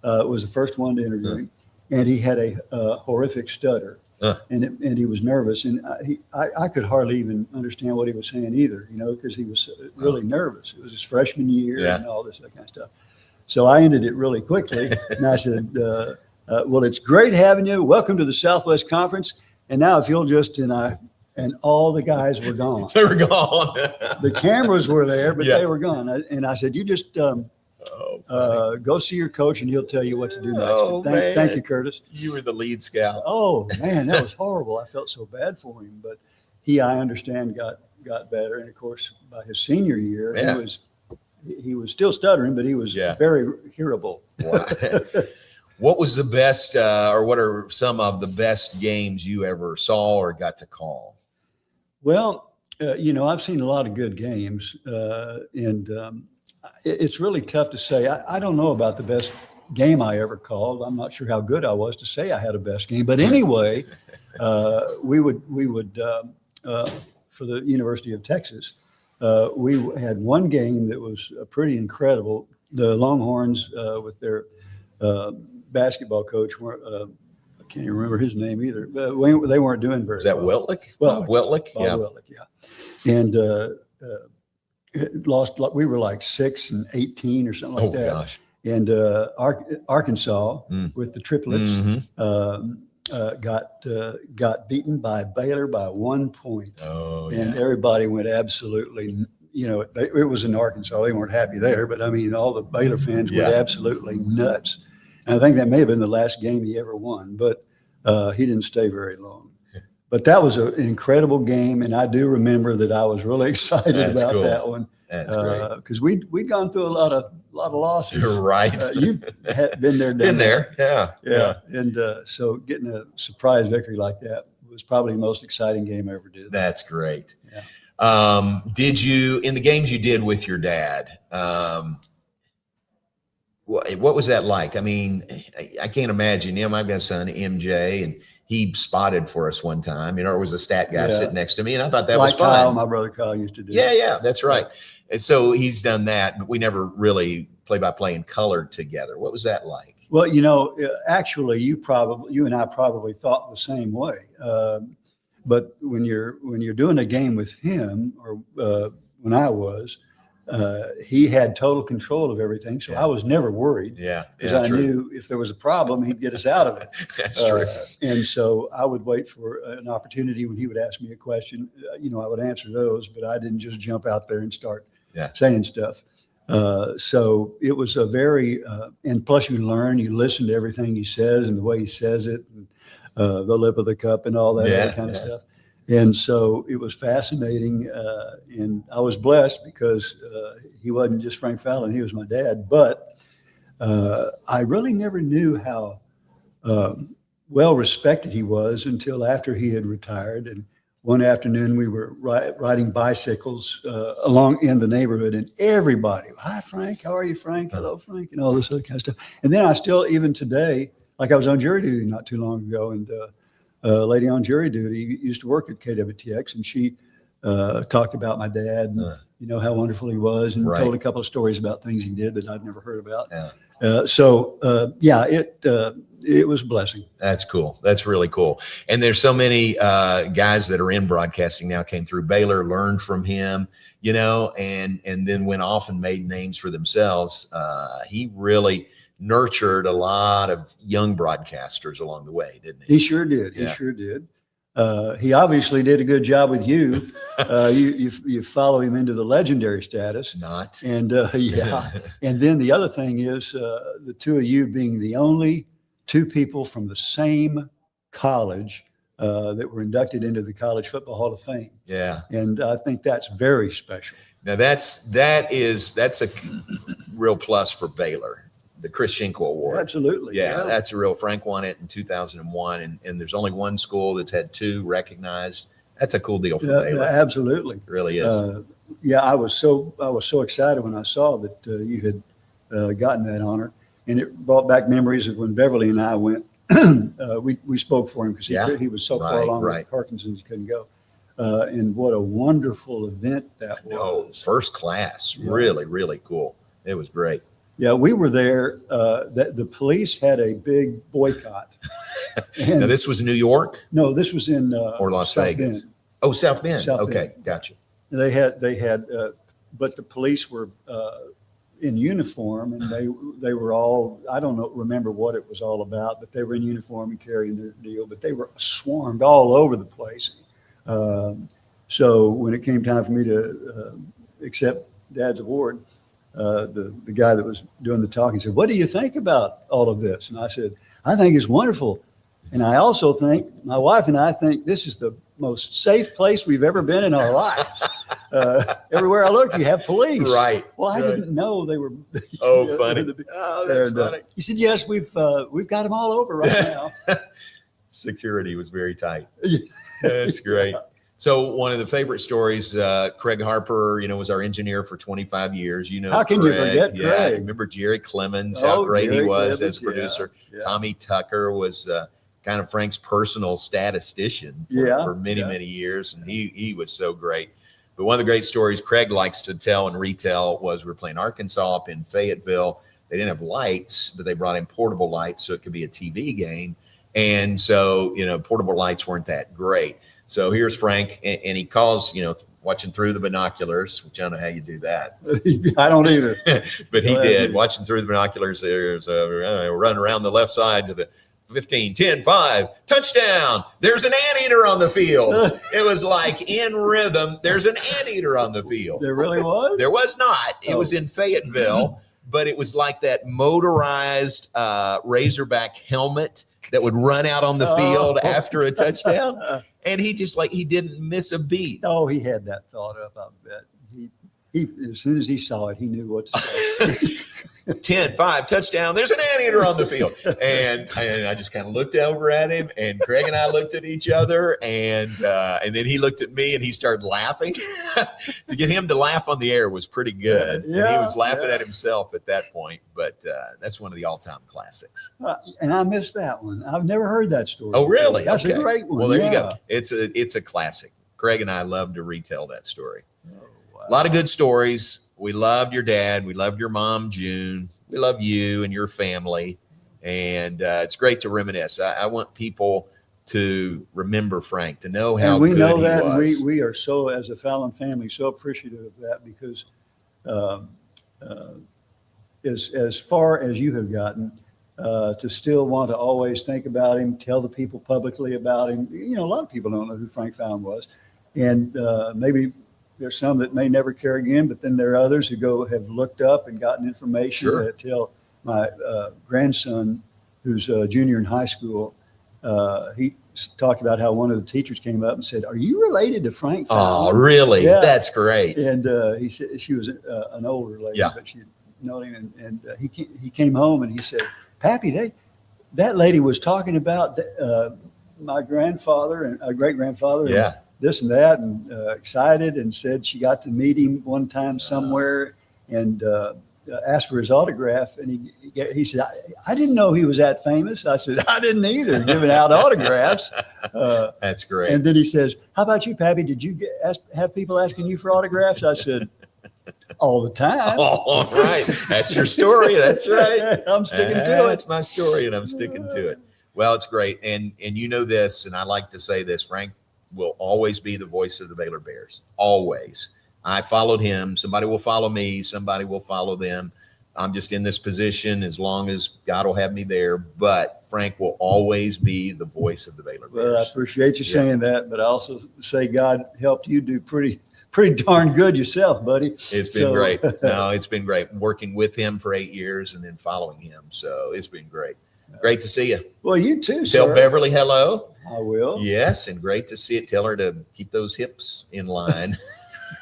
was the first one to interview him, and he had a horrific stutter. And he was nervous, and I could hardly even understand what he was saying either, because he was really nervous. It was his freshman year and all this, that kind of stuff. So I ended it really quickly, and I said, well, it's great having you. Welcome to the Southwest Conference. And now if you'll just, and all the guys were gone. They were gone. The cameras were there, but they were gone. And I said, you just go see your coach and he'll tell you what to do next. Thank you, Curtis. You were the lead scout. Oh man, that was horrible. I felt so bad for him, but I understand, got better. And of course, by his senior year, he was still stuttering, but he was very hearable. Wow. What was the best, or what are some of the best games you ever saw or got to call? Well, I've seen a lot of good games, and it's really tough to say. I don't know about the best game I ever called. I'm not sure how good I was to say I had a best game. But anyway, we would for the University of Texas, we had one game that was pretty incredible. The Longhorns with their basketball coach, I can't even remember his name either. But they weren't doing very well. Was that Weltlich? Bob Weltlich? Weltlich, yeah. And lost. We were like 6 and 18 or something like that. Gosh. And Arkansas with the triplets got beaten by Baylor by 1 point. Oh, and everybody went absolutely. It was in Arkansas. They weren't happy there, but I mean, all the Baylor fans went absolutely nuts. And I think that may have been the last game he ever won, but he didn't stay very long. But that was an incredible game, and I do remember that I was really excited about that one. That's great. Because we'd gone through a lot of losses. You're right. You've been there, been there. Yeah. And so getting a surprise victory like that was probably the most exciting game I ever did. That's great. Yeah. Did you, in the games you did with your dad, what was that like? I mean, I can't imagine. My son MJ, and he spotted for us one time. Or was a stat guy sitting next to me, and I thought that was fun. Kyle, my brother Kyle used to do. Yeah, that's right. And so he's done that, but we never really play-by-play and colored together. What was that like? Well, actually, you and I probably thought the same way. But when you're doing a game with him, or when I was. He had total control of everything, so I was never worried. Because I knew if there was a problem, he'd get us out of it. That's true. And so I would wait for an opportunity when he would ask me a question. I would answer those, but I didn't just jump out there and start saying stuff. So it was a very, and plus you listen to everything he says and the way he says it, and the lip of the cup and all that other kind of stuff. And so it was fascinating, and I was blessed because he wasn't just Frank Fallon, he was my dad. But I really never knew how well respected he was until after he had retired. And one afternoon we were riding bicycles along in the neighborhood, and everybody, "Hi, Frank, how are you, Frank? Hello, Frank," and all this other kind of stuff. And then I still, even today, like I was on jury duty not too long ago, and a lady on jury duty used to work at KWTX, and she talked about my dad you know, how wonderful he was, and Right. told a couple of stories about things he did that I'd never heard about. Yeah. It was a blessing. That's cool. That's really cool. And there's so many guys that are in broadcasting now, came through Baylor, learned from him, you know, and then went off and made names for themselves. He really nurtured a lot of young broadcasters along the way, didn't he? He sure did. Yeah. He sure did. He obviously did a good job with you. You follow him into the legendary status. Not. And yeah. And then the other thing is the two of you being the only two people from the same college that were inducted into the College Football Hall of Fame. Yeah. And I think that's very special. Now that's a real plus for Baylor, the Chris Schenkel Award. Absolutely. Yeah, that's a real. Frank won it in 2001, and there's only one school that's had two recognized. That's a cool deal for Baylor. Absolutely. It really is. I was so excited when I saw that you had gotten that honor, and it brought back memories of when Beverly and I went. We spoke for him because he was so far along with Parkinson's he couldn't go. And what a wonderful event that was. First class. Yeah. Really, really cool. It was great. Yeah, we were there. The police had a big boycott. Now, this was New York? No, this was in or Las South Vegas. Bend. Oh, South Bend. South okay, Bend. gotcha. They had, but the police were in uniform, and they were all, I don't remember what it was all about, but they were in uniform and carrying their deal, but they were swarmed all over the place. So when it came time for me to accept Dad's award, the guy that was doing the talking said, "What do you think about all of this?" And I said, "I think it's wonderful. And I also think, my wife and I think this is the most safe place we've ever been in our lives. Everywhere I look, you have police." Right. Well, I didn't know they were. Oh, funny. That's funny. He said, "Yes, we've got them all over right now." Security was very tight. That's great. So one of the favorite stories, Craig Harper, was our engineer for 25 years. How can you forget Yeah, Craig? Remember Jerry Clemens, how great he was as a Clemens, producer. yeah. Tommy Tucker was kind of Frank's personal statistician for many years, and he was so great. But one of the great stories Craig likes to tell and retell was we were playing Arkansas up in Fayetteville. They didn't have lights, but they brought in portable lights so it could be a TV game. And so, portable lights weren't that great. So here's Frank, and he calls, watching through the binoculars, which I don't know how you do that. I don't either. But he did. Watching through the binoculars, there's a run around the left side to the 15, 10, 5, touchdown. There's an anteater on the field. It was like in rhythm. There's an anteater on the field. There really was? There was not. It was in Fayetteville, but it was like that motorized Razorback helmet that would run out on the field after a touchdown. And he didn't miss a beat. Oh, he had that thought up, I bet. He as soon as he saw it, he knew what to say. 10, 5, touchdown. There's an anteater on the field. And I just kind of looked over at him, and Craig and I looked at each other, and then he looked at me and he started laughing. To get him to laugh on the air was pretty good. And he was laughing at himself at that point, but that's one of the all-time classics. And I missed that one. I've never heard that story. Oh, really? That's a great one. Well, there you go. It's a classic. Craig and I love to retell that story. A lot of good stories. We loved your dad. We loved your mom, June. We love you and your family. And it's great to reminisce. I want people to remember Frank, to know how we good know he that, was. and we are so, as a Fallon family, so appreciative of that, because as far as you have gotten, to still want to always think about him, tell the people publicly about him. A lot of people don't know who Frank Fallon was. And maybe there's some that may never care again, but then there are others who have looked up and gotten information. Sure. Tell my grandson, who's a junior in high school, he talked about how one of the teachers came up and said, "Are you related to Frank Fallon?" Oh, really? Yeah. That's great. And he said she was an older lady, Yeah. but she known him. And he came home and he said, "Pappy, that lady was talking about my grandfather and great-grandfather. Yeah. This and that," and excited, and said she got to meet him one time somewhere and asked for his autograph. And he said, I didn't know he was that famous. I said, "I didn't either, giving out autographs." That's great. And then he says, "How about you, Pappy? Did you have people asking you for autographs?" I said, all the time. All right. That's your story. That's right. I'm sticking to it. That's my story, and I'm sticking to it. Well, it's great. And you know this, and I like to say this, Frank will always be the voice of the Baylor Bears. Always. I followed him. Somebody will follow me. Somebody will follow them. I'm just in this position as long as God will have me there. But Frank will always be the voice of the Baylor Bears. Well, I appreciate you saying that, but I also say God helped you do pretty darn good yourself, buddy. It's been great. No, it's been great working with him for 8 years and then following him. So it's been great. Great to see you. Well, you too, Tell sir. Beverly hello. I will. Yes, and great to see it. Tell her to keep those hips in line.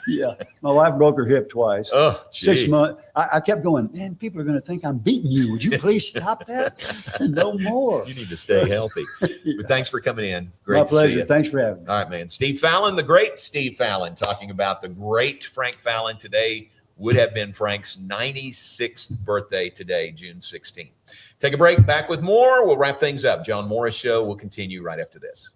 Yeah. My wife broke her hip twice. Oh, gee. 6 months. I kept going, man, people are going to think I'm beating you. Would you please stop that? No more. You need to stay healthy. But thanks for coming in. Great My to pleasure. see you. Thanks for having me. All right, man. Steve Fallon, the great Steve Fallon, talking about the great Frank Fallon. Today would have been Frank's 96th birthday today, June 16th. Take a break. Back with more. We'll wrap things up. John Morris Show will continue right after this.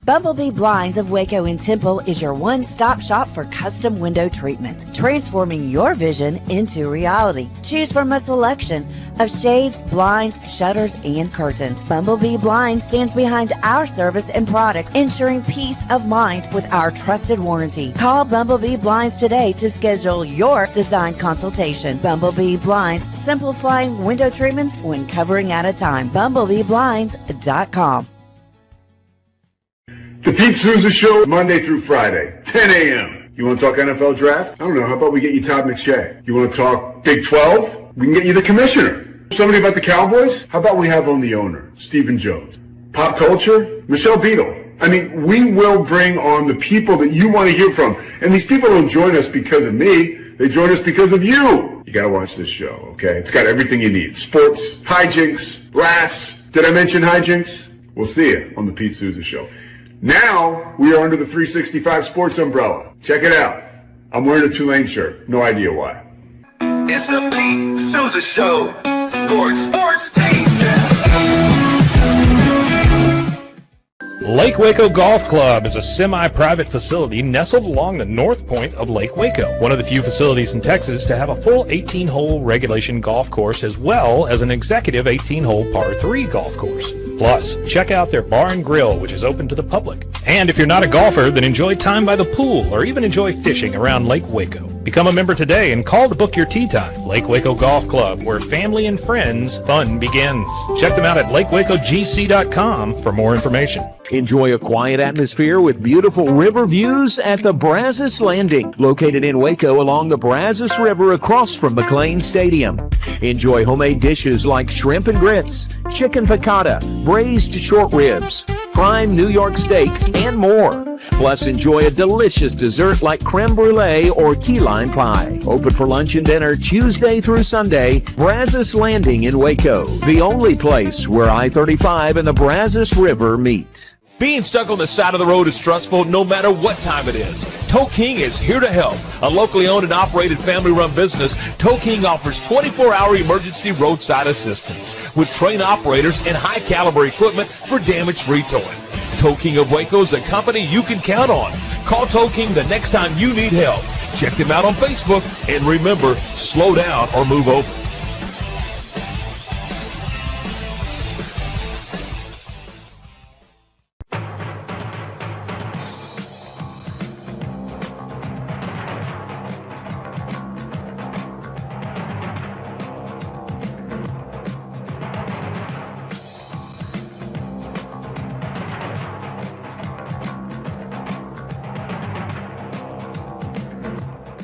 Bumblebee Blinds of Waco and Temple is your one-stop shop for custom window treatment, transforming your vision into reality. Choose from a selection of shades, blinds, shutters, and curtains. Bumblebee Blinds stands behind our service and products, ensuring peace of mind with our trusted warranty. Call Bumblebee Blinds today to schedule your design consultation. Bumblebee Blinds, simplifying window treatments one covering at a time. BumblebeeBlinds.com. The Pete Souza Show, Monday through Friday, 10 a.m. You want to talk NFL draft? I don't know. How about we get you Todd McShay? You want to talk Big 12? We can get you the commissioner. Somebody about the Cowboys? How about we have on the owner, Stephen Jones? Pop culture? Michelle Beadle. I mean, we will bring on the people that you want to hear from. And these people don't join us because of me. They join us because of you. You got to watch this show, okay? It's got everything you need. Sports, hijinks, laughs. Did I mention hijinks? We'll see you on the Pete Souza Show. Now, we are under the 365 Sports umbrella. Check it out. I'm wearing a Tulane shirt. No idea why. It's the Pete Souza Show. Sports, team. Lake Waco Golf Club is a semi-private facility nestled along the north point of Lake Waco, one of the few facilities in Texas to have a full 18-hole regulation golf course as well as an executive 18-hole par 3 golf course. Plus, check out their bar and grill, which is open to the public. And if you're not a golfer, then enjoy time by the pool or even enjoy fishing around Lake Waco. Become a member today and call to book your tee time. Lake Waco Golf Club, where family and friends fun begins. Check them out at lakewacogc.com for more information. Enjoy a quiet atmosphere with beautiful river views at the Brazos Landing, located in Waco along the Brazos River across from McLean Stadium. Enjoy homemade dishes like shrimp and grits, chicken piccata, braised short ribs, prime New York steaks, and more. Plus, enjoy a delicious dessert like creme brulee or key lime pie. Open for lunch and dinner Tuesday through Sunday. Brazos Landing in Waco, the only place where I-35 and the Brazos River meet. Being stuck on the side of the road is stressful no matter what time it is. Tow King is here to help. A locally owned and operated family-run business, Tow King offers 24-hour emergency roadside assistance with trained operators and high-caliber equipment for damage-free towing. Tow King of Waco is a company you can count on. Call Tow King the next time you need help. Check them out on Facebook, and remember, slow down or move over.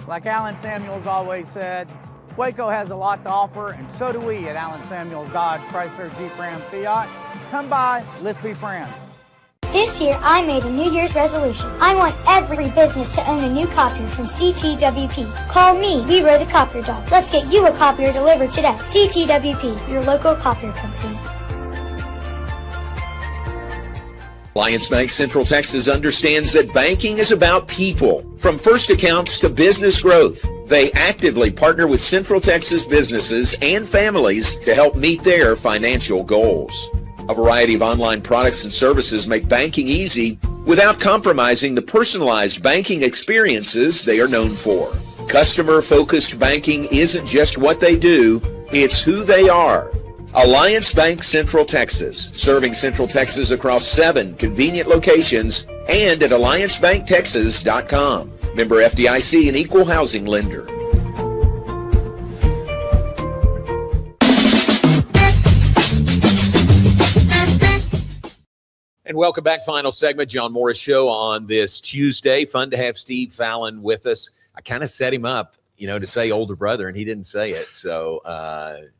Like Alan Samuels always said, Waco has a lot to offer, and so do we at Alan Samuels Dodge Chrysler Jeep Ram Fiat. Come by, let's be friends. This year, I made a New Year's resolution. I want every business to own a new copier from CTWP. Call me, Leroy the Copier Dog. Let's get you a copier delivered today. CTWP, your local copier company. Alliance Bank Central Texas understands that banking is about people. From first accounts to business growth, they actively partner with Central Texas businesses and families to help meet their financial goals. A variety of online products and services make banking easy without compromising the personalized banking experiences they are known for. Customer-focused banking isn't just what they do, it's who they are. Alliance Bank Central Texas, serving Central Texas across 7 convenient locations and at alliancebanktexas.com. Member FDIC, an equal housing lender. And welcome back. Final segment, John Morris Show on this Tuesday. Fun to have Steve Fallon with us. I kind of set him up, to say older brother, and he didn't say it. So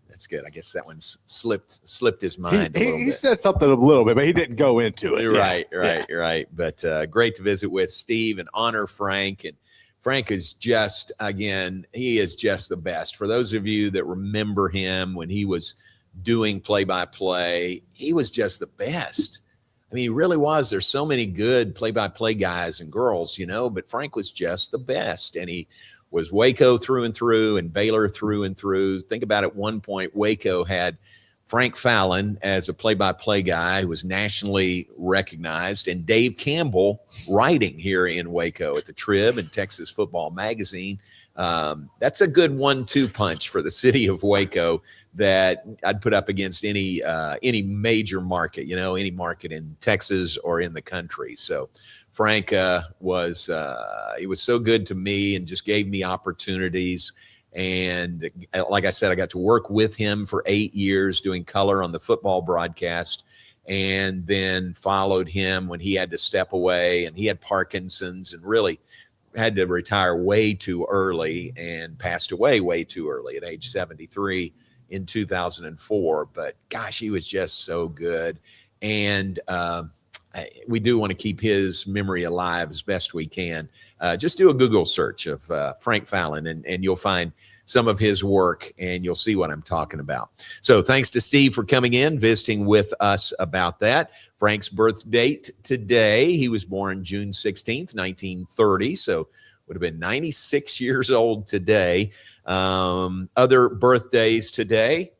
that's good. I guess that one slipped his mind a little bit. He said something a little bit, but he didn't go into it. Right. But great to visit with Steve and honor Frank. And Frank is just, again, he is just the best. For those of you that remember him when he was doing play-by-play, he was just the best. I mean, he really was. There's so many good play-by-play guys and girls, but Frank was just the best. And he was Waco through and through and Baylor through and through. Think about at one point, Waco had Frank Fallon as a play-by-play guy who was nationally recognized, and Dave Campbell writing here in Waco at the Trib and Texas Football Magazine. That's a good 1-2 punch for the city of Waco that I'd put up against any major market, any market in Texas or in the country. So Frank was so good to me and just gave me opportunities. And like I said, I got to work with him for 8 years doing color on the football broadcast, and then followed him when he had to step away, and he had Parkinson's and really had to retire way too early and passed away way too early at age 73 in 2004. But gosh, he was just so good. And we do want to keep his memory alive as best we can. Just do a Google search of Frank Fallon and you'll find some of his work and you'll see what I'm talking about. So thanks to Steve for coming in, visiting with us about that. Frank's birth date today, he was born June 16th, 1930, so would have been 96 years old today. Other birthdays today,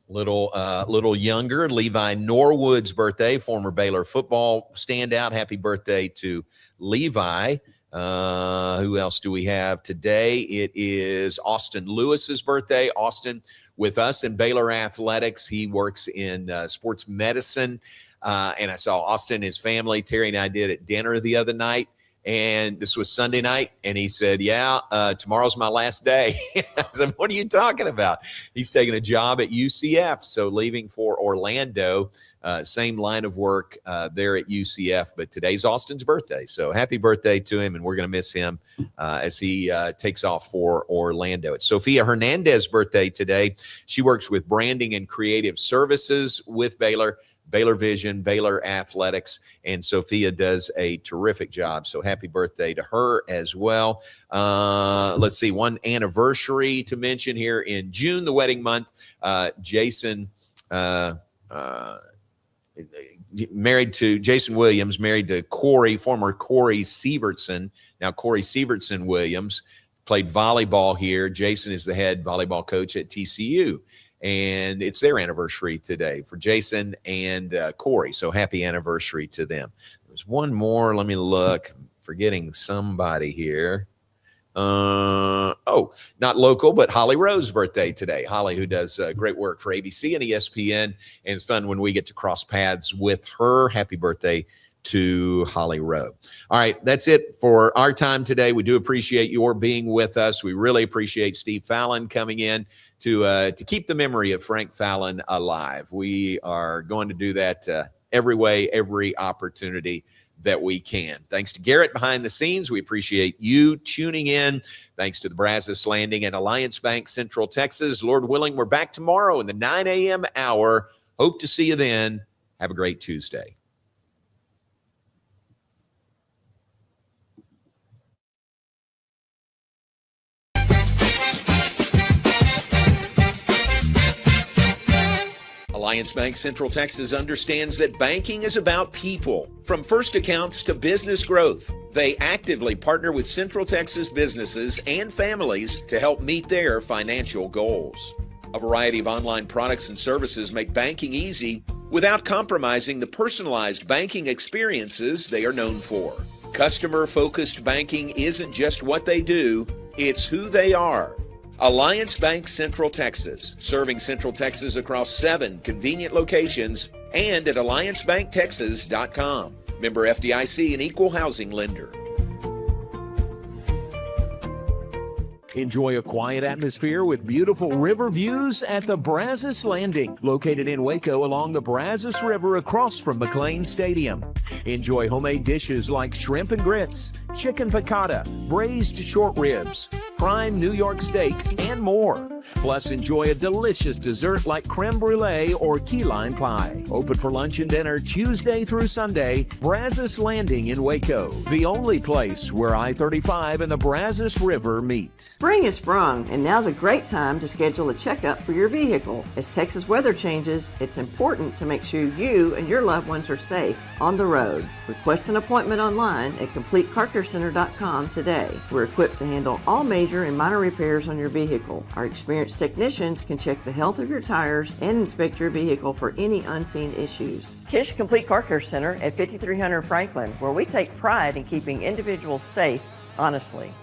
little younger, Levi Norwood's birthday, former Baylor football standout. Happy birthday to Levi. Who else do we have today? It is Austin Lewis's birthday. Austin with us in Baylor Athletics. He works in sports medicine. And I saw Austin and his family. Terry and I did at dinner the other night. And this was Sunday night. And he said, tomorrow's my last day. I said, what are you talking about? He's taking a job at UCF. So leaving for Orlando, same line of work there at UCF. But today's Austin's birthday. So happy birthday to him. And we're going to miss him as he takes off for Orlando. It's Sophia Hernandez's birthday today. She works with branding and creative services with Baylor Vision, Baylor Athletics, and Sophia does a terrific job. So happy birthday to her as well. Let's see, one anniversary to mention here in June, the wedding month. Jason Williams, married to former Corey Sievertson. Now Corey Sievertson Williams played volleyball here. Jason is the head volleyball coach at TCU. And it's their anniversary today for Jason and Corey. So happy anniversary to them. There's one more. Let me look. I'm forgetting somebody here. Not local, but Holly Rowe's birthday today. Holly, who does great work for ABC and ESPN. And it's fun when we get to cross paths with her. Happy birthday to Holly Rowe. All right, that's it for our time today. We do appreciate your being with us. We really appreciate Steve Fallon coming in to keep the memory of Frank Fallon alive. We are going to do that every opportunity that we can. Thanks to Garrett behind the scenes. We appreciate you tuning in. Thanks to the Brazos Landing and Alliance Bank Central Texas. Lord willing, we're back tomorrow in the 9 a.m. hour. Hope to see you then. Have a great Tuesday. Alliance Bank Central Texas understands that banking is about people. From first accounts to business growth, they actively partner with Central Texas businesses and families to help meet their financial goals. A variety of online products and services make banking easy without compromising the personalized banking experiences they are known for. Customer-focused banking isn't just what they do, it's who they are. Alliance Bank Central Texas, serving Central Texas across 7 convenient locations and at alliancebanktexas.com. Member FDIC, an equal housing lender. Enjoy a quiet atmosphere with beautiful river views at the Brazos Landing, located in Waco along the Brazos River across from McLean Stadium. Enjoy homemade dishes like shrimp and grits, chicken piccata, braised short ribs, prime New York steaks, and more. Plus, enjoy a delicious dessert like creme brulee or key lime pie. Open for lunch and dinner Tuesday through Sunday. Brazos Landing in Waco, the only place where I-35 and the Brazos River meet. Spring is sprung, and now's a great time to schedule a checkup for your vehicle. As Texas weather changes, it's important to make sure you and your loved ones are safe on the road. Request an appointment online at CompleteCarCareCenter.com today. We're equipped to handle all major and minor repairs on your vehicle. Our experienced technicians can check the health of your tires and inspect your vehicle for any unseen issues. Kish Complete Car Care Center at 5300 Franklin, where we take pride in keeping individuals safe honestly.